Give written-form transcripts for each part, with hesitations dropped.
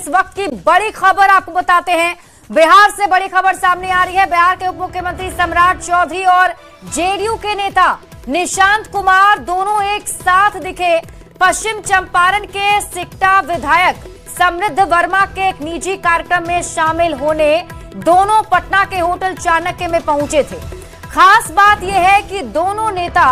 इस वक्त की बड़ी खबर आपको बताते हैं। बिहार से बड़ी खबर सामने आ रही है। बिहार के उप मुख्यमंत्री सम्राट चौधरी और जेडीयू के नेता निशांत कुमार दोनों एक साथ दिखे। पश्चिम चंपारण के सिकटा विधायक समृद्ध वर्मा के एक निजी कार्यक्रम में शामिल होने दोनों पटना के होटल चाणक्य में पहुंचे थे। खास बात यह है कि दोनों नेता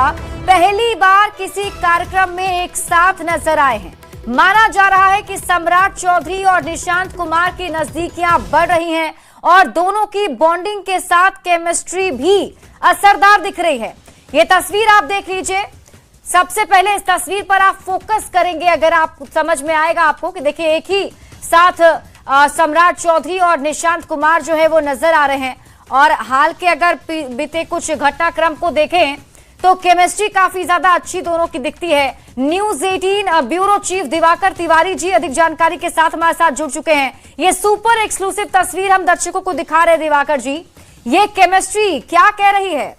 पहली बार किसी कार्यक्रम में एक साथ नजर आए हैं। माना जा रहा है कि सम्राट चौधरी और निशांत कुमार की नजदीकियां बढ़ रही हैं और दोनों की बॉन्डिंग के साथ केमिस्ट्री भी असरदार दिख रही है। ये तस्वीर आप देख लीजिए। सबसे पहले इस तस्वीर पर आप फोकस करेंगे, अगर आप समझ में आएगा आपको कि देखिए एक ही साथ सम्राट चौधरी और निशांत कुमार जो है वो नजर आ रहे हैं। और हाल के अगर बीते कुछ घटनाक्रम को देखें तो केमिस्ट्री काफी ज्यादा अच्छी दोनों की दिखती है। News 18 bureau chief Diwakar Tiwari ji अधिक जानकारी के साथ हमारे साथ जुड़ चुके हैं। ये सुपर एक्सक्लूसिव तस्वीर हम दर्शकों को दिखा रहे हैं। दिवाकर जी, ये केमिस्ट्री क्या कह रही है?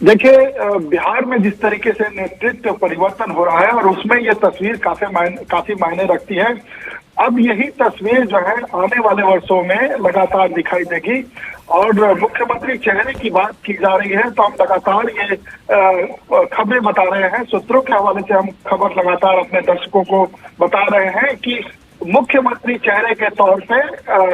देखिए, बिहार में जिस तरीके से नेतृत्व परिवर्तन हो रहा है और उसमें यह तस्वीर काफी मायने रखती है। अब यही तस्वीर जो है आने वाले वर्षों में लगातार दिखाई देगी। और मुख्यमंत्री चेहरे की बात की जा रही है तो हम लगातार ये खबरें बता रहे हैं। सूत्रों के हवाले से हम खबर लगातार अपने दर्शकों को बता रहे हैं कि मुख्यमंत्री चेहरे के तौर पे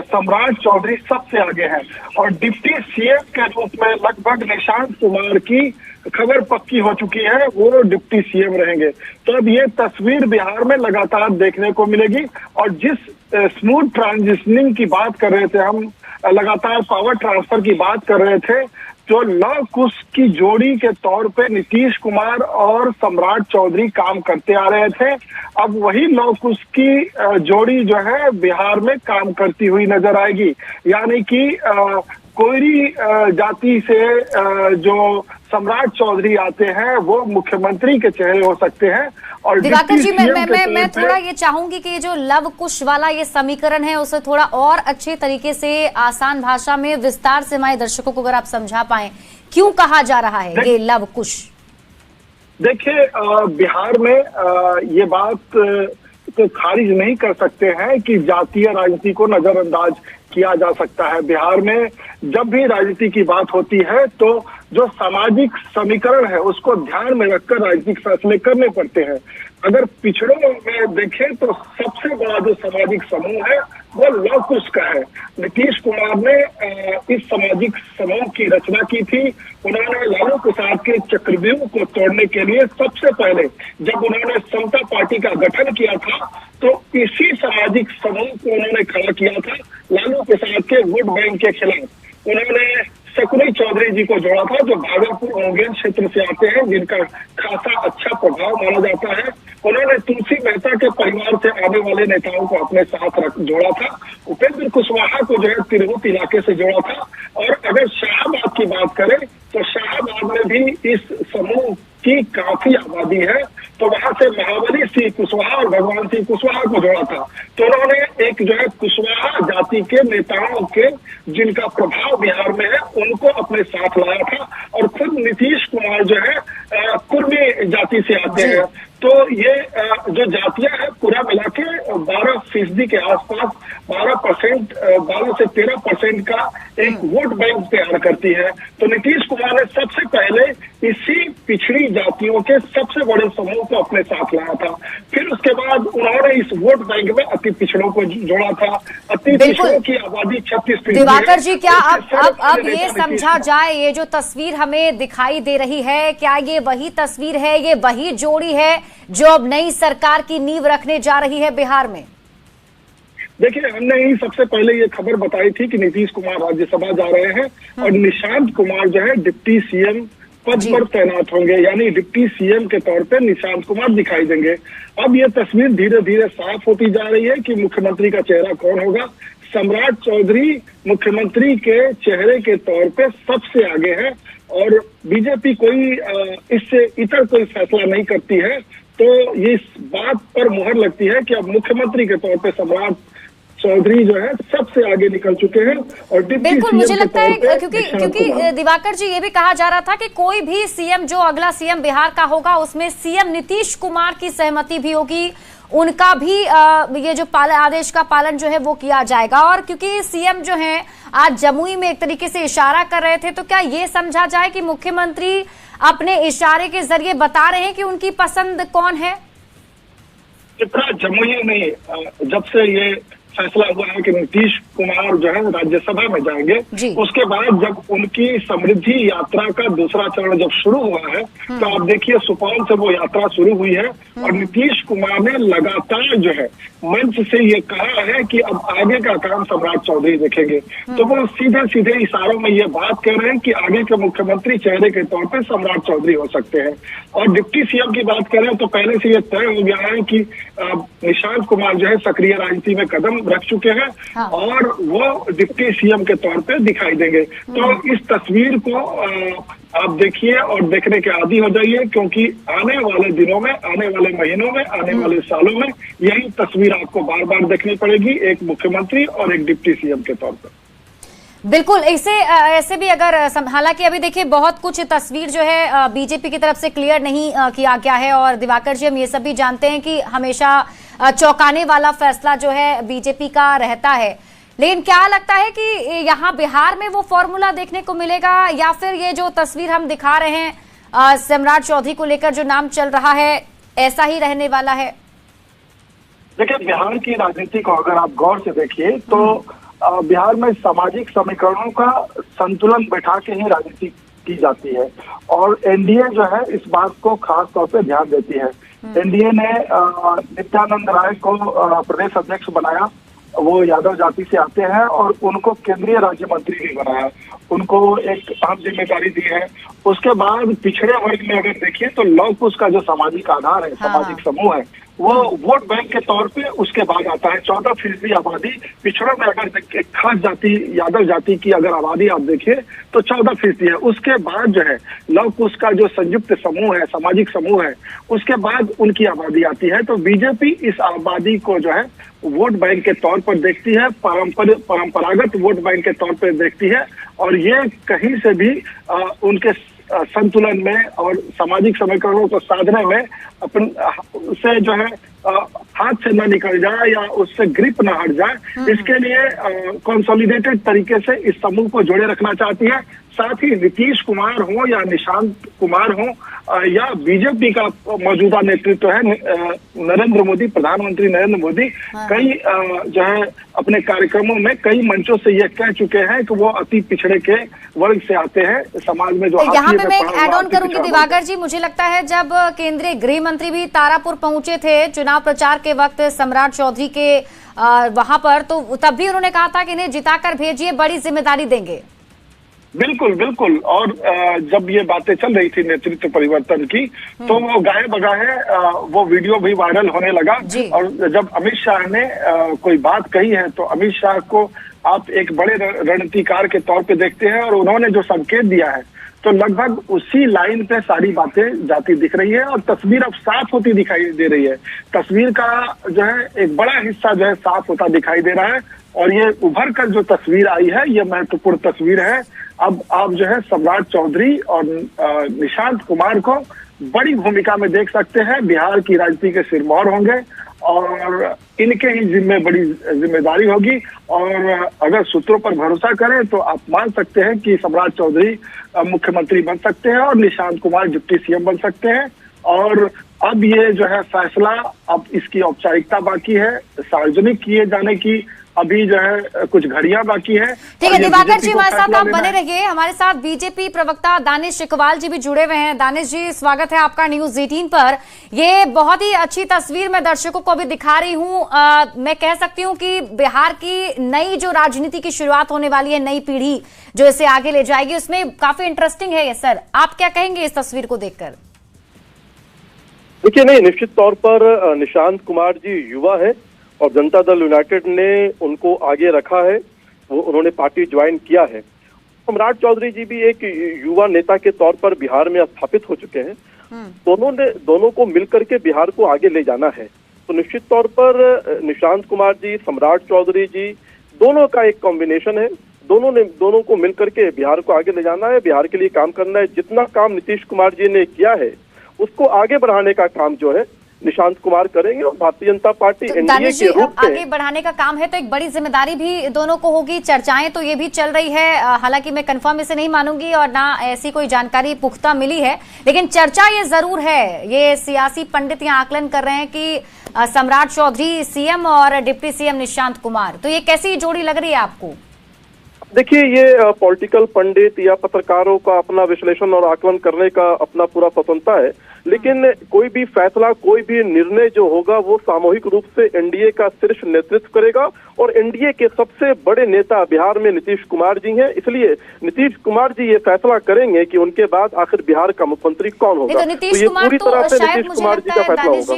सम्राट चौधरी सबसे आगे हैं और डिप्टी सीएम के रूप में लगभग निशांत कुमार की खबर पक्की हो चुकी है, वो डिप्टी सीएम रहेंगे। तो अब ये तस्वीर बिहार में लगातार देखने को मिलेगी। और जिस स्मूथ ट्रांजिशनिंग की बात कर रहे थे हम, लगातार पावर ट्रांसफर की बात कर रहे थे, जो लव कुश की जोड़ी के तौर पे नीतीश कुमार और सम्राट चौधरी काम करते आ रहे थे, अब वही लव कुश की जोड़ी जो है बिहार में काम करती हुई नजर आएगी। यानी कि कोयरी जाति से जो सम्राट चौधरी आते हैं वो मुख्यमंत्री के चेहरे हो सकते हैं। और दिवाकर जी, मैं थोड़ा ये चाहूंगी कि जो लव कुश वाला ये समीकरण है उसे थोड़ा और अच्छे तरीके से आसान भाषा में विस्तार से हमारे दर्शकों को अगर आप समझा पाए, क्यों कहा जा रहा है ये लव कुश? देखिए, बिहार में ये बात को खारिज नहीं कर सकते हैं कि जातीय राजनीति को नजरअंदाज किया जा सकता है। बिहार में जब भी राजनीति की बात होती है तो जो सामाजिक समीकरण है उसको ध्यान में रखकर राजनीतिक फैसले करने पड़ते हैं। अगर पिछड़ों में देखें तो सबसे बड़ा जो सामाजिक समूह है वो लव कुश का है। नीतीश कुमार ने इस सामाजिक समूह की रचना की थी। उन्होंने लालू प्रसाद के चक्रव्यूह को तोड़ने के लिए सबसे पहले जब उन्होंने समता पार्टी का गठन किया था तो इसी सामाजिक समूह को उन्होंने खड़ा किया था लालू प्रसाद के वोट बैंक के खिलाफ। उन्होंने शकुनी चौधरी जी को जोड़ा था जो भागलपुर मुंगेर क्षेत्र से आते हैं, जिनका खासा अच्छा प्रभाव माना जाता है। उन्होंने तुलसी मेहता के परिवार से आने वाले नेताओं को अपने साथ जोड़ा था। उपेंद्र कुशवाहा को जो है तिरहुत इलाके से जोड़ा था। और अगर शाहाबाद की बात करें तो शाहाबाद में भी इस समूह की काफी आबादी है, तो वहां से महाबली सिंह कुशवाहा और भगवान सिंह कुशवाहा को जोड़ा था। तो उन्होंने एक जो है कुशवाहा जाति के नेताओं के जिनका प्रभाव बिहार में है उनको अपने साथ लाया था। और खुद नीतीश कुमार जो है कुर्मी जाति से आते हैं। तो ये जो जातियां हैं पूरा मिला के 12% के आसपास 12 से 13% का एक वोट बैंक तैयार करती है। तो नीतीश कुमार ने सबसे पहले इसी पिछड़ी जातियों के सबसे बड़े समूह को अपने साथ लाया था। फिर उसके बाद उन्होंने इस वोट बैंक में अति पिछड़ों को जोड़ा था। अति पिछड़ों की आबादी 36%। दिवाकर जी, क्या अब ये समझा जाए, ये जो तस्वीर हमें दिखाई दे रही है, क्या ये वही तस्वीर है, ये वही जोड़ी है जो अब नई सरकार की नींव रखने जा रही है बिहार में? देखिए, हमने ही सबसे पहले ये खबर बताई थी कि नीतीश कुमार राज्यसभा जा रहे हैं और निशांत कुमार जो है डिप्टी सीएम पद पर तैनात होंगे। यानी डिप्टी सीएम के तौर पे निशांत कुमार दिखाई देंगे। अब ये तस्वीर धीरे धीरे साफ होती जा रही है कि मुख्यमंत्री का चेहरा कौन होगा। सम्राट चौधरी मुख्यमंत्री के चेहरे के तौर पे सबसे आगे है और बीजेपी कोई इससे इतर कोई फैसला नहीं करती है। तो ये इस बात पर मुहर लगती है कि अब मुख्यमंत्री के तौर पे सम्राट चौधरी जो है सबसे आगे निकल चुके हैं। और बिल्कुल मुझे लगता है क्योंकि दिवाकर जी ये भी कहा जा रहा था कि कोई भी सीएम जो अगला सीएम बिहार का होगा उसमें सीएम नीतीश कुमार की सहमति भी होगी, उनका भी ये जो आदेश का पालन जो है वो किया जाएगा। और क्योंकि सीएम जो है आज जमुई में एक तरीके से इशारा कर रहे थे, तो क्या ये समझा जाए कि मुख्यमंत्री अपने इशारे के जरिए बता रहे हैं कि उनकी पसंद कौन है? इतना जमुई नहीं, जब से ये फैसला हुआ है कि नीतीश कुमार जो है राज्यसभा में जाएंगे, उसके बाद जब उनकी समृद्धि यात्रा का दूसरा चरण जब शुरू हुआ है, तो आप देखिए सुपौल से वो यात्रा शुरू हुई है और नीतीश कुमार ने लगातार जो है मंच से ये कहा है कि अब आगे का काम सम्राट चौधरी देखेंगे। तो वो सीधे सीधे इशारों में ये बात कर रहे हैं कि आगे के मुख्यमंत्री चेहरे के तौर पर सम्राट चौधरी हो सकते हैं। और डिप्टी सीएम की बात करें तो पहले से ये तय हो गया है कि निशांत कुमार जो है सक्रिय राजनीति में कदम रख चुके हैं और वो डिप्टी सीएम के तौर पे दिखाई देंगे। तो इस तस्वीर को आप देखिए और देखने के आदी हो जाइए, क्योंकि आने वाले दिनों में, आने वाले महीनों में, आने वाले सालों में यही तस्वीर आपको बार बार देखनी पड़ेगी, एक मुख्यमंत्री और एक डिप्टी सीएम के तौर पर। बिल्कुल, इसे ऐसे भी अगर हालांकि अभी देखिए बहुत कुछ तस्वीर जो है बीजेपी की तरफ से क्लियर नहीं किया गया है। और दिवाकर जी, हम ये सब भी जानते हैं कि हमेशा चौंकाने वाला फैसला जो है बीजेपी का रहता है, लेकिन क्या लगता है कि यहाँ बिहार में वो फॉर्मूला देखने को मिलेगा या फिर ये जो तस्वीर हम दिखा रहे हैं सम्राट चौधरी को लेकर जो नाम चल रहा है ऐसा ही रहने वाला है? देखिए, बिहार की राजनीति को अगर आप गौर से देखिए तो बिहार में सामाजिक समीकरणों का संतुलन बैठा के ही राजनीति की जाती है और एनडीए जो है इस बात को खास तौर पे ध्यान देती है। एनडीए ने नित्यानंद राय को प्रदेश अध्यक्ष बनाया, वो यादव जाति से आते हैं और उनको केंद्रीय राज्य मंत्री भी बनाया, उनको एक अहम जिम्मेदारी दी है। उसके बाद पिछड़े वर्ग में अगर देखिए तो लौह कुश का जो सामाजिक आधार है, सामाजिक समूह है, वो वोट बैंक के तौर पे उसके बाद आता है। 14% आबादी पिछड़ों में अगर खास जाति यादव जाति की अगर आबादी आप देखिए तो 14% है। उसके बाद जो है लौह कुश का जो संयुक्त समूह है, सामाजिक समूह है, उसके बाद उनकी आबादी आती है। तो बीजेपी इस आबादी को जो है वोट बैंक के तौर पर देखती है, परंपरागत वोट बैंक के तौर पर देखती है और ये कहीं से भी उनके संतुलन में और सामाजिक समीकरणों को साधने में अपन से जो है हाथ से न निकल जाए या उससे ग्रिप न हट जाए, इसके लिए कंसोलिडेटेड तरीके से इस समूह को जोड़े रखना चाहती है। साथ ही नीतीश कुमार हो या निशांत कुमार हो या बीजेपी का मौजूदा नेतृत्व है नरेंद्र मोदी, प्रधानमंत्री नरेंद्र मोदी कई जो है अपने कार्यक्रमों में कई मंचों से ये कह चुके हैं कि वो अति पिछड़े के वर्ग से आते हैं, समाज में जो यहाँ पे मैं ऐड ऑन करूंगी दिवाकर जी, मुझे लगता है जब केंद्रीय गृह मंत्री भी तारापुर पहुंचे थे चुनाव प्रचार के वक्त सम्राट चौधरी के वहां पर, तो तब भी उन्होंने कहा था कि इन्हें जिताकर भेजिए, बड़ी जिम्मेदारी देंगे। बिल्कुल बिल्कुल। और जब ये बातें चल रही थी नेतृत्व परिवर्तन की तो वो गाये बगाए वो वीडियो भी वायरल होने लगा। और जब अमित शाह ने कोई बात कही है तो अमित शाह को आप एक बड़े रणनीतिकार के तौर पे देखते हैं और उन्होंने जो संकेत दिया है तो लगभग उसी लाइन पे सारी बातें जाती दिख रही है और तस्वीर अब साफ होती दिखाई दे रही है। तस्वीर का जो है एक बड़ा हिस्सा जो है साफ होता दिखाई दे रहा है और ये उभर कर जो तस्वीर आई है ये महत्वपूर्ण तस्वीर है। अब आप जो है सम्राट चौधरी और निशांत कुमार को बड़ी भूमिका में देख सकते हैं, बिहार की राजनीति के सिरमौर होंगे और इनके ही बड़ी जिम्मेदारी होगी। और अगर सूत्रों पर भरोसा करें तो आप मान सकते हैं कि सम्राट चौधरी मुख्यमंत्री बन सकते हैं और निशांत कुमार डिप्टी सीएम बन सकते हैं। और अब ये जो है फैसला, अब इसकी औपचारिकता बाकी है, सार्वजनिक किए जाने की अभी जो है कुछ घड़ियां बाकी है। ठीक है दिवाकर जी, हमारे साथ आप बने रहिए। हमारे साथ बीजेपी प्रवक्ता दानिश इकबाल जी भी जुड़े हुए हैं। दानिश जी, स्वागत है आपका न्यूज 18 पर। ये बहुत ही अच्छी तस्वीर मैं दर्शकों को भी दिखा रही हूँ। मैं कह सकती हूँ कि बिहार की नई जो राजनीति की शुरुआत होने वाली है, नई पीढ़ी जो इसे आगे ले जाएगी, उसमें काफी इंटरेस्टिंग है ये। सर, आप क्या कहेंगे इस तस्वीर को देखकर? देखिए, नहीं, निश्चित तौर पर निशांत कुमार जी युवा है और जनता दल यूनाइटेड ने उनको आगे रखा है, वो उन्होंने पार्टी ज्वाइन किया है। सम्राट चौधरी जी भी एक युवा नेता के तौर पर बिहार में स्थापित हो चुके हैं। दोनों को मिलकर के बिहार को आगे ले जाना है। तो निश्चित तौर पर निशांत कुमार जी, सम्राट चौधरी जी, दोनों का एक कॉम्बिनेशन है। दोनों को मिलकर के बिहार को आगे ले जाना है, बिहार के लिए काम करना है। जितना काम नीतीश कुमार जी ने किया है उसको आगे बढ़ाने का काम जो है निशांत कुमार करेंगे और भारतीय जनता पार्टी तो एनडीए के रूप में आगे बढ़ाने का काम है, तो एक बड़ी जिम्मेदारी भी दोनों को होगी। चर्चाएं तो ये भी चल रही है, हालांकि मैं कंफर्म इसे नहीं मानूंगी और ना ऐसी कोई जानकारी पुख्ता मिली है, लेकिन चर्चा ये जरूर है, ये सियासी पंडित यहाँ आकलन कर रहे हैं कि सम्राट चौधरी सीएम और डिप्टी सीएम निशांत कुमार, तो ये कैसी जोड़ी लग रही है आपको? देखिए, ये पॉलिटिकल पंडित या पत्रकारों का अपना विश्लेषण और आकलन करने का अपना पूरा स्वतंत्रता है, लेकिन कोई भी फैसला, कोई भी निर्णय जो होगा वो सामूहिक रूप से एनडीए का शीर्ष नेतृत्व करेगा और एनडीए के सबसे बड़े नेता बिहार में नीतीश कुमार जी हैं, इसलिए नीतीश कुमार जी ये फैसला करेंगे कि उनके बाद आखिर बिहार का मुख्यमंत्री कौन होगा। तो नीतीश कुमार पूरी तरह से शायद नीतीश कुमार जी का फैसला होगा।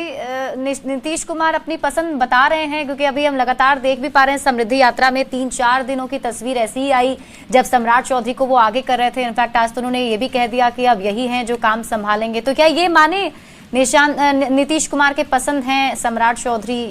नीतीश कुमार अपनी पसंद बता रहे हैं, क्योंकि अभी हम लगातार देख भी पा रहे हैं समृद्धि यात्रा में 3-4 दिनों की तस्वीर ऐसी ही आई जब सम्राट चौधरी को वो आगे कर रहे थे। इनफैक्ट आज तो उन्होंने ये भी कह दिया कि अब यही हैं जो काम संभालेंगे। तो क्या ये माने नीतीश कुमार के पसंद हैं सम्राट चौधरी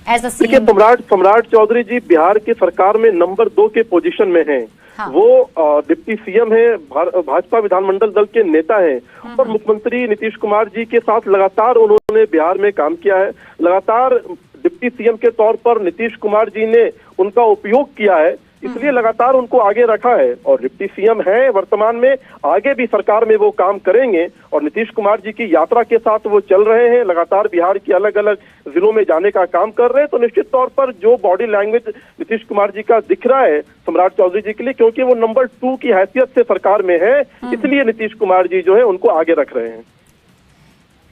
एज अ सीएम? सम्राट चौधरी जी बिहार की सरकार में नंबर 2 के पोजीशन में हैं। हाँ। वो डिप्टी सीएम है, भाजपा विधानमंडल दल के नेता हैं और मुख्यमंत्री नीतीश कुमार जी के साथ लगातार उन्होंने बिहार में काम किया है। लगातार डिप्टी सीएम के तौर पर नीतीश कुमार जी ने उनका उपयोग किया है, इसलिए लगातार उनको आगे रखा है और डिप्टी सीएम है वर्तमान में, आगे भी सरकार में वो काम करेंगे और नीतीश कुमार जी की यात्रा के साथ वो चल रहे हैं, लगातार बिहार के अलग अलग जिलों में जाने का काम कर रहे हैं। तो निश्चित तौर पर जो बॉडी लैंग्वेज नीतीश कुमार जी का दिख रहा है सम्राट चौधरी जी के लिए, क्योंकि वो नंबर 2 की हैसियत से सरकार में है, इसलिए नीतीश कुमार जी जो है उनको आगे रख रहे हैं।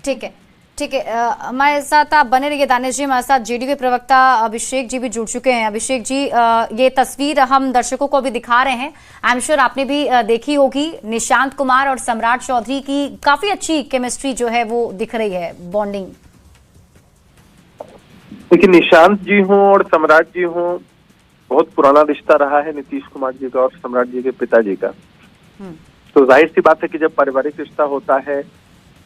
ठीक है, ठीक है, हमारे साथ आप बने रहिए दानिश जी। हमारे साथ जेडीयू के प्रवक्ता अभिषेक जी भी जुड़ चुके हैं। अभिषेक जी, ये तस्वीर हम दर्शकों को भी दिखा रहे हैं, आई एम श्योर आपने भी देखी होगी। निशांत कुमार और सम्राट चौधरी की काफी अच्छी केमिस्ट्री जो है वो दिख रही है, बॉन्डिंग। देखिए, निशांत जी हों और सम्राट जी हों, बहुत पुराना रिश्ता रहा है नीतीश कुमार जी का और सम्राट जी के पिताजी का। तो जाहिर सी बात है कि जब पारिवारिक रिश्ता होता है,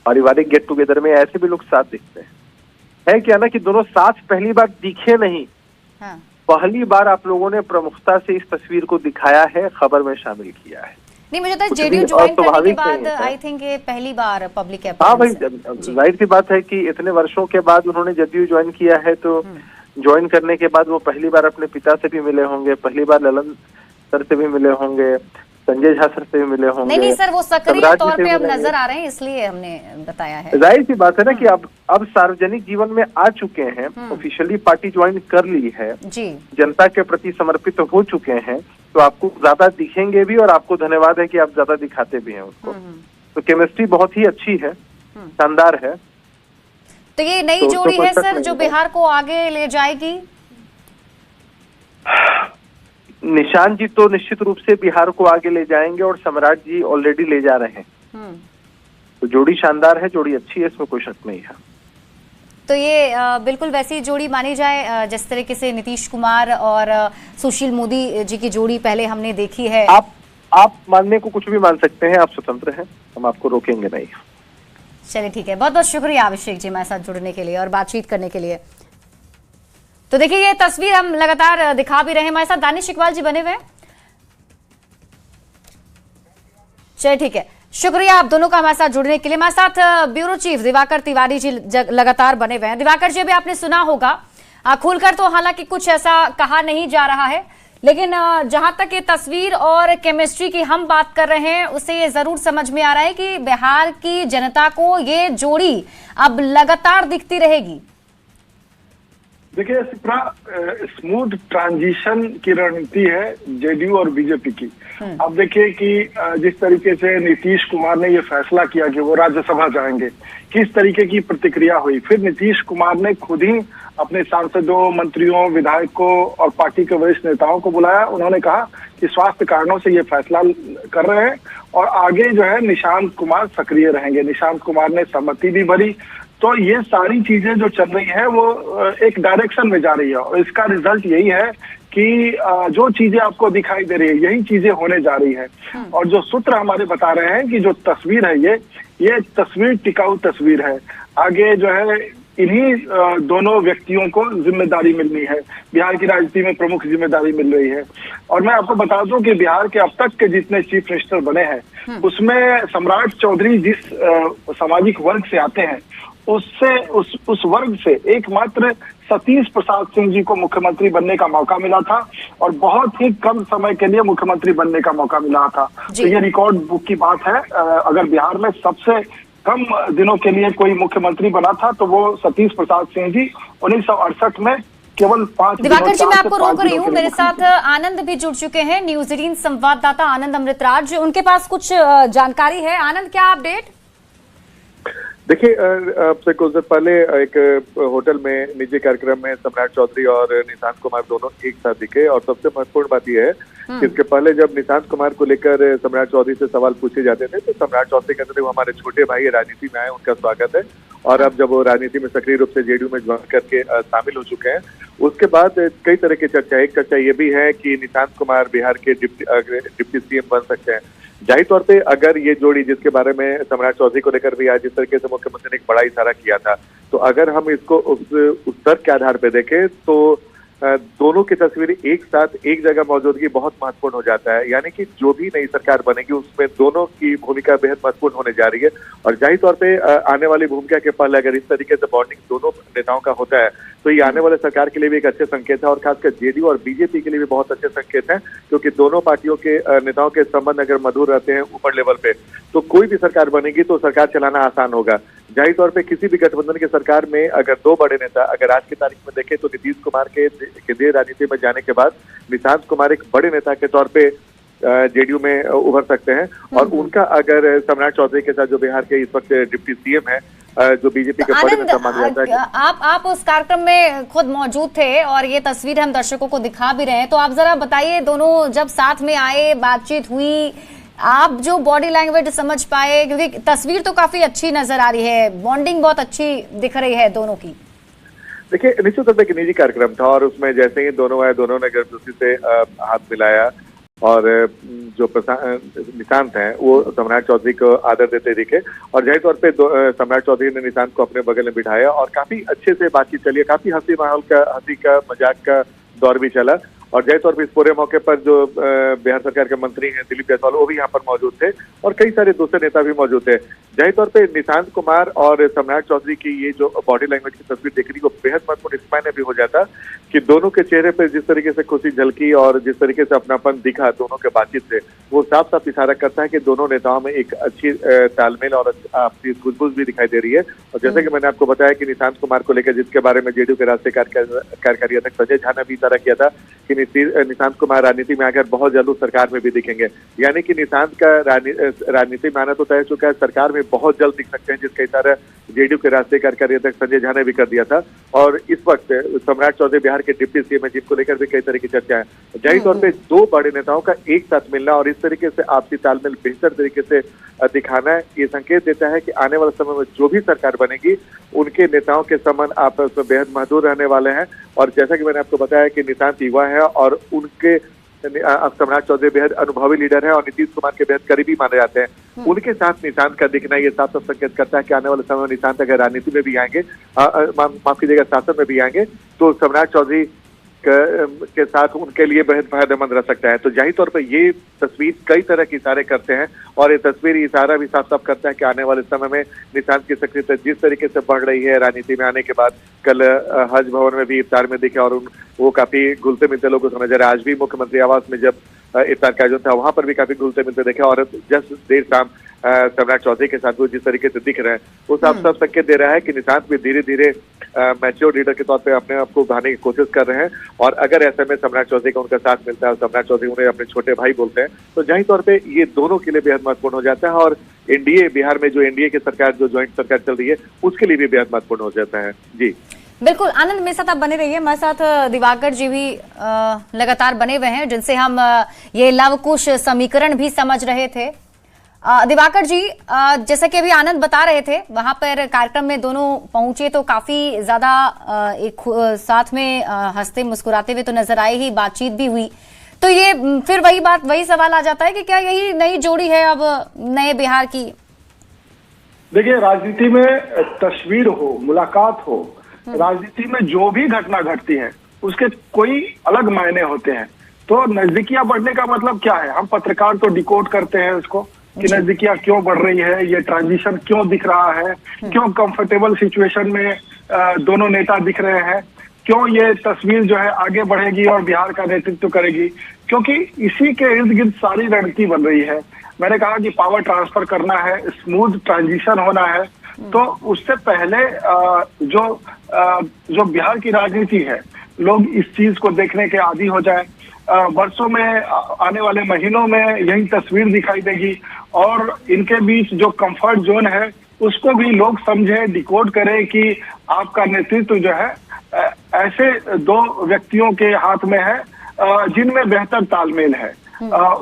पारिवारिक गेट टुगेदर में ऐसे भी लोग साथ दिखते हैं। है क्या ना कि दोनों साथ पहली बार दिखे नहीं, हाँ। पहली बार आप लोगों ने प्रमुखता से इस तस्वीर को दिखाया है, खबर में शामिल किया है। नहीं, मुझे तो जेडीयू ज्वाइन करने के बाद आई थिंक ये पहली बार पब्लिक अपीयरेंस। हाँ भाई, जाहिर सी बात है कि इतने वर्षों के बाद उन्होंने जदयू ज्वाइन किया है, तो ज्वाइन करने के बाद वो पहली बार अपने पिता से भी मिले होंगे, पहली बार ललन सर से भी मिले होंगे, संजय झा सर से भी मिले होंगे। नहीं सर, वो सक्रिय तौर पे अब नजर आ रहे हैं, इसलिए हमने बताया है। जाहिर सी बात है ना कि अब सार्वजनिक जीवन में आ चुके हैं, ऑफिशियली पार्टी ज्वाइन कर ली है जी, जनता के प्रति समर्पित हो चुके हैं, तो आपको ज्यादा दिखेंगे भी और आपको धन्यवाद है कि आप ज्यादा दिखाते भी हैं उसको। तो केमिस्ट्री बहुत ही अच्छी है, शानदार है। तो ये नई जोड़ी है सर जो बिहार को आगे ले जाएगी? निशांत जी तो निश्चित रूप से बिहार को आगे ले जाएंगे और सम्राट जी ऑलरेडी ले जा रहे हैं। तो जोड़ी शानदार है, जोड़ी अच्छी है, इसमें कोई शक नहीं है। तो ये बिल्कुल वैसी जोड़ी मानी जाए जिस तरीके से नीतीश कुमार और सुशील मोदी जी की जोड़ी पहले हमने देखी है। आप मानने को कुछ भी मान सकते हैं, आप स्वतंत्र हैं, हम आपको रोकेंगे नहीं। चलिए ठीक है, बहुत बहुत शुक्रिया अभिषेक जी हमारे साथ जुड़ने के लिए और बातचीत करने के लिए। तो देखिए, ये तस्वीर हम लगातार दिखा भी रहे हैं। हमारे साथ दानिश इकबाल जी बने हुए हैं। चलिए ठीक है, शुक्रिया आप दोनों का हमारे साथ जुड़ने के लिए। हमारे साथ ब्यूरो चीफ दिवाकर तिवारी जी लगातार बने हुए हैं। दिवाकर जी, अभी आपने सुना होगा, खुलकर तो हालांकि कुछ ऐसा कहा नहीं जा रहा है, लेकिन जहां तक ये तस्वीर और केमिस्ट्री की हम बात कर रहे हैं, उससे ये जरूर समझ में आ रहा है कि बिहार की जनता को ये जोड़ी अब लगातार दिखती रहेगी। देखिए, स्मूथ ट्रांजिशन की रणनीति है जेडीयू और बीजेपी की। अब देखिए कि जिस तरीके से नीतीश कुमार ने ये फैसला किया कि वो राज्यसभा जाएंगे, किस तरीके की प्रतिक्रिया हुई। फिर नीतीश कुमार ने खुद ही अपने सांसदों, मंत्रियों, विधायकों और पार्टी के वरिष्ठ नेताओं को बुलाया। उन्होंने कहा कि स्वास्थ्य कारणों से ये फैसला कर रहे हैं और आगे जो है निशांत कुमार सक्रिय रहेंगे। निशांत कुमार ने सहमति भी भरी। तो ये सारी चीजें जो चल रही है वो एक डायरेक्शन में जा रही है और इसका रिजल्ट यही है कि जो चीजें आपको दिखाई दे रही है यही चीजें होने जा रही है। और जो सूत्र हमारे बता रहे हैं कि जो तस्वीर है ये तस्वीर टिकाऊ तस्वीर है। आगे जो है इन्हीं दोनों व्यक्तियों को जिम्मेदारी मिलनी है। बिहार की राजनीति में प्रमुख जिम्मेदारी मिल रही है। और मैं आपको बता दूं कि बिहार के अब तक के जितने चीफ मिनिस्टर बने हैं उसमें सम्राट चौधरी जिस सामाजिक वर्ग से आते हैं उससे उस वर्ग से एकमात्र सतीश प्रसाद सिंह जी को मुख्यमंत्री बनने का मौका मिला था और बहुत ही कम समय के लिए मुख्यमंत्री बनने का मौका मिला था। तो ये रिकॉर्ड बुक की बात है। अगर बिहार में सबसे कम दिनों के लिए कोई मुख्यमंत्री बना था तो वो सतीश प्रसाद सिंह जी 1968 में केवल 5 दिवाकर जी, मैं आपको रोक रही हूँ। मेरे साथ आनंद भी जुड़ चुके हैं, न्यूज 18 संवाददाता आनंद अमृतराज, उनके पास कुछ जानकारी है। आनंद, क्या अपडेट? देखिए, आपसे कुछ देर पहले एक होटल में निजी कार्यक्रम में सम्राट चौधरी और निशांत कुमार दोनों एक साथ दिखे और सबसे महत्वपूर्ण बात यह है कि इसके पहले जब निशांत कुमार को लेकर सम्राट चौधरी से सवाल पूछे जाते थे तो सम्राट चौधरी कहते थे वो हमारे छोटे भाई राजनीति में आए, उनका स्वागत है। और अब जब वो राजनीति में सक्रिय रूप से जेडीयू में ज्वाइन करके शामिल हो चुके हैं, उसके बाद कई तरह की चर्चा। एक चर्चा ये भी है कि निशांत कुमार बिहार के डिप्टी सीएम बन सकते हैं। जाहिर तौर पे अगर ये जोड़ी जिसके बारे में सम्राट चौधरी को लेकर भी आज जिस तरीके से मुख्यमंत्री ने एक बड़ा इशारा किया था, तो अगर हम इसको उस तर्क के आधार पर देखें तो दोनों की तस्वीरें एक साथ एक जगह मौजूदगी बहुत महत्वपूर्ण हो जाता है। यानी कि जो भी नई सरकार बनेगी उसमें दोनों की भूमिका बेहद महत्वपूर्ण होने जा रही है। और जाहिर तौर पे आने वाली भूमिका के पहले अगर इस तरीके से बॉन्डिंग दोनों नेताओं का होता है तो ये आने वाले सरकार के लिए भी एक अच्छे संकेत है और खासकर जेडीयू और बीजेपी के लिए भी बहुत अच्छे संकेत हैं, क्योंकि दोनों पार्टियों के नेताओं के संबंध अगर मधुर रहते हैं ऊपर लेवल पे तो कोई भी सरकार बनेगी तो सरकार चलाना आसान होगा। जाहिर तौर पे किसी भी गठबंधन की सरकार में अगर दो बड़े नेता अगर आज की तारीख में देखें तो नीतीश कुमार के केंद्रीय राजनीति में जाने के बाद निशांत कुमार एक बड़े नेता के तौर पे जेडीयू में उभर सकते हैं। और उनका अगर सम्राट चौधरी के साथ जो बिहार के इस वक्त डिप्टी सीएम है जो बीजेपी के बड़े नेता माने जाता है। आप उस कार्यक्रम में खुद मौजूद थे और ये तस्वीर हम दर्शकों को दिखा भी रहे हैं, तो आप जरा बताइए, दोनों जब साथ में आए, बातचीत हुई, आप जो बॉडी लैंग्वेज समझ पाए, क्योंकि तस्वीर तो काफी अच्छी नजर आ रही है, बॉन्डिंग बहुत अच्छी दिख रही है दोनों की। देखिए, निश्चित तौर पर एक निजी कार्यक्रम था और उसमें जैसे ही दोनों आए, दोनों ने गर्मजोशी से हाथ मिलाया और जो निशांत हैं वो सम्राट चौधरी को आदर देते दिखे। और जाहिर तौर पे सम्राट चौधरी ने निशांत को अपने बगल में बिठाया और काफी अच्छे से बातचीत चली, काफी हंसी का मजाक का दौर भी चला। और जाहिर तौर पर इस पूरे मौके पर जो बिहार सरकार के मंत्री हैं दिलीप जायसवाल वो भी यहाँ पर मौजूद थे और कई सारे दूसरे नेता भी मौजूद थे। जाहिर तौर पे निशांत कुमार और सम्राट चौधरी की ये जो बॉडी लैंग्वेज की तस्वीर देखने को बेहद महत्वपूर्ण इस मायने भी हो जाता कि दोनों के चेहरे पर जिस तरीके से खुशी झलकी और जिस तरीके से अपनापन दिखा दोनों के बातचीत से, वो साफ साफ इशारा करता है कि दोनों नेताओं में एक अच्छी तालमेल और आपसी सूझबूझ भी दिखाई दे रही है। और जैसे कि मैंने आपको बताया कि निशांत कुमार को लेकर जिसके बारे में जेडीयू के राष्ट्रीय कार्यकारी अध्यक्ष संजय झा ने भी इशारा किया था कि निशांत कुमार राजनीति में आकर बहुत जल्द सरकार में भी दिखेंगे। यानी कि निशांत का राजनीति में आना तो तय चुका है, सरकार में बहुत जल्द दिख सकते हैं, जिसका इशारा जेडीयू के राष्ट्रीय कार्यकारी अध्यक्ष संजय झा ने भी कर दिया था। और इस वक्त सम्राट चौधरी बिहार के डिप्टी सीएम है जिनको लेकर भी कई तरह की चर्चा है। जाहिर तौर पर दो बड़े नेताओं का एक साथ मिलना और इस तरीके से आपसी तालमेल बेहतर तरीके से दिखाना ये संकेत देता है कि आने वाले समय में जो भी सरकार बनेगी उनके नेताओं के संबंध आपस में बेहद मधुर रहने वाले हैं। और जैसा कि मैंने आपको बताया कि निशांत युवा है और उनके सम्राट चौधरी बेहद अनुभवी लीडर है और नीतीश कुमार के बेहद करीबी माने जाते हैं। उनके साथ निशांत का दिखना ये साफ साफ संकेत करता है कि आने वाले समय में निशांत अगर राजनीति में भी आएंगे, माफ कीजिएगा शासन में भी आएंगे, तो सम्राट चौधरी के साथ उनके लिए बेहद फायदेमंद रह सकता है। तो जाहिर तौर पर ये तस्वीर कई तरह के इशारे करते हैं और ये तस्वीर इशारा भी साफ साफ करता है कि आने वाले समय में निशांत की सक्रियता जिस तरीके से बढ़ रही है राजनीति में आने के बाद, कल हज भवन में भी इफ्तार में दिखे और वो काफी घुलते मिलते लोगों को नजर। आज भी मुख्यमंत्री आवास में जब इफ्तार का आयोजन था वहां पर भी काफी घुलते मिलते देखे और जस्ट देर शाम सम्राट चौधरी के साथ वो जिस तरीके से दिख रहे हैं वो साफ साफ संकेत दे रहा है कि निशांत भी धीरे धीरे मैच्योर लीडर के तौर पे अपने आप को उभारने की कोशिश कर रहे हैं। और अगर ऐसे में सम्राट चौधरी का उनका साथ मिलता है और सम्राट चौधरी उन्हें अपने छोटे भाई बोलते हैं तो जाहिर तौर पे ये दोनों के लिए बेहद महत्वपूर्ण हो जाता है। और एनडीए बिहार में जो एनडीए की सरकार जो ज्वाइंट सरकार चल रही है उसके लिए भी बेहद महत्वपूर्ण हो जाता है। जी बिल्कुल आनंद, मेरे साथ आप बने रहिए। हमारे साथ दिवाकर जी भी लगातार बने हुए हैं जिनसे हम ये लव कुश समीकरण भी समझ रहे थे। दिवाकर जी, जैसा कि अभी आनंद बता रहे थे, वहां पर कार्यक्रम में दोनों पहुंचे तो काफी ज्यादा एक साथ में हंसते मुस्कुराते हुए तो नजर आए ही, बातचीत भी हुई। तो ये फिर वही सवाल आ जाता है कि क्या यही नई जोड़ी है अब नए बिहार की? देखिए, राजनीति में तस्वीर हो, मुलाकात हो, राजनीति में जो भी घटना घटती है उसके कोई अलग मायने होते हैं। तो नजदीकियां बढ़ने का मतलब क्या है? हम पत्रकार तो डिकोड करते हैं उसको कि नजदीकियां क्यों बढ़ रही है, ये ट्रांजिशन क्यों दिख रहा है, क्यों कंफर्टेबल सिचुएशन में दोनों नेता दिख रहे हैं, क्यों ये तस्वीर जो है आगे बढ़ेगी और बिहार का नेतृत्व करेगी, क्योंकि इसी के इर्द गिर्द सारी रणनीति बन रही है। मैंने कहा कि पावर ट्रांसफर करना है, स्मूथ ट्रांजिशन होना है, तो उससे पहले जो बिहार की राजनीति है, लोग इस चीज को देखने के आदी हो जाए। वर्षों में, आने वाले महीनों में यही तस्वीर दिखाई देगी और इनके बीच जो कंफर्ट जोन है उसको भी लोग समझे, डिकोड करें कि आपका नेतृत्व जो है ऐसे दो व्यक्तियों के हाथ में है जिनमें बेहतर तालमेल है,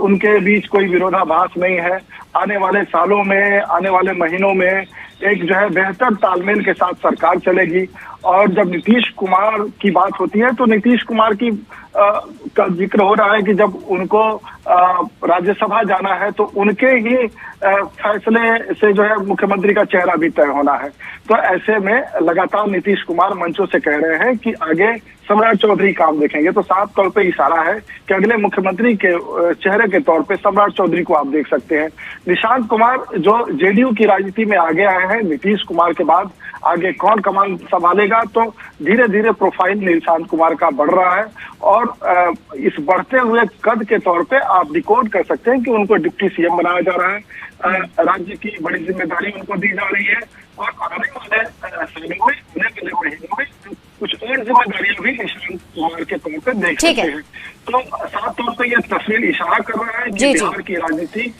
उनके बीच कोई विरोधाभास नहीं है। आने वाले सालों में, आने वाले महीनों में एक जो है बेहतर तालमेल के साथ सरकार चलेगी। और जब नीतीश कुमार की बात होती है तो नीतीश कुमार की का जिक्र हो रहा है कि जब उनको राज्यसभा जाना है तो उनके ही फैसले से जो है मुख्यमंत्री का चेहरा भी तय होना है। तो ऐसे में लगातार नीतीश कुमार मंचों से कह रहे हैं कि आगे सम्राट चौधरी काम देखेंगे। तो साफ तौर पे इशारा है कि अगले मुख्यमंत्री के चेहरे के तौर पे सम्राट चौधरी को आप देख सकते हैं। निशांत कुमार जो जेडीयू की राजनीति में आगे आए हैं, नीतीश कुमार के बाद आगे कौन कमान संभालेगा, तो धीरे धीरे प्रोफाइल निशांत कुमार का बढ़ रहा है और इस बढ़ते हुए कद के तौर पे आप डिकोड कर सकते हैं कि उनको डिप्टी सीएम बनाया जा रहा है। राज्य की बड़ी जिम्मेदारी उनको दी जा रही है और आने वाले सालों में, आने वाले महीनों में कुछ और जिम्मेदारियां भी निशांत कुमार के तौर पर देख सकते हैं। तो साफ तौर पर यह तस्वीर इशारा कर रहा है कि बिहार की राजनीति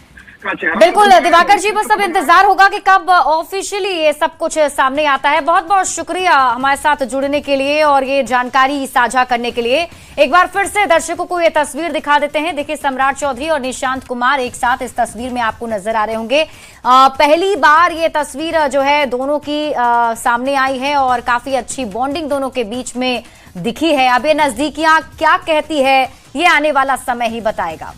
बिल्कुल दिवाकर जी, बस अब इंतजार होगा कि कब ऑफिशियली ये सब कुछ सामने आता है। बहुत बहुत शुक्रिया हमारे साथ जुड़ने के लिए और ये जानकारी साझा करने के लिए। एक बार फिर से दर्शकों को ये तस्वीर दिखा देते हैं। देखिए, सम्राट चौधरी और निशांत कुमार एक साथ इस तस्वीर में आपको नजर आ रहे होंगे। पहली बार ये तस्वीर जो है दोनों की सामने आई है और काफी अच्छी बॉन्डिंग दोनों के बीच में दिखी है। अब ये नजदीकियां क्या कहती है, ये आने वाला समय ही बताएगा।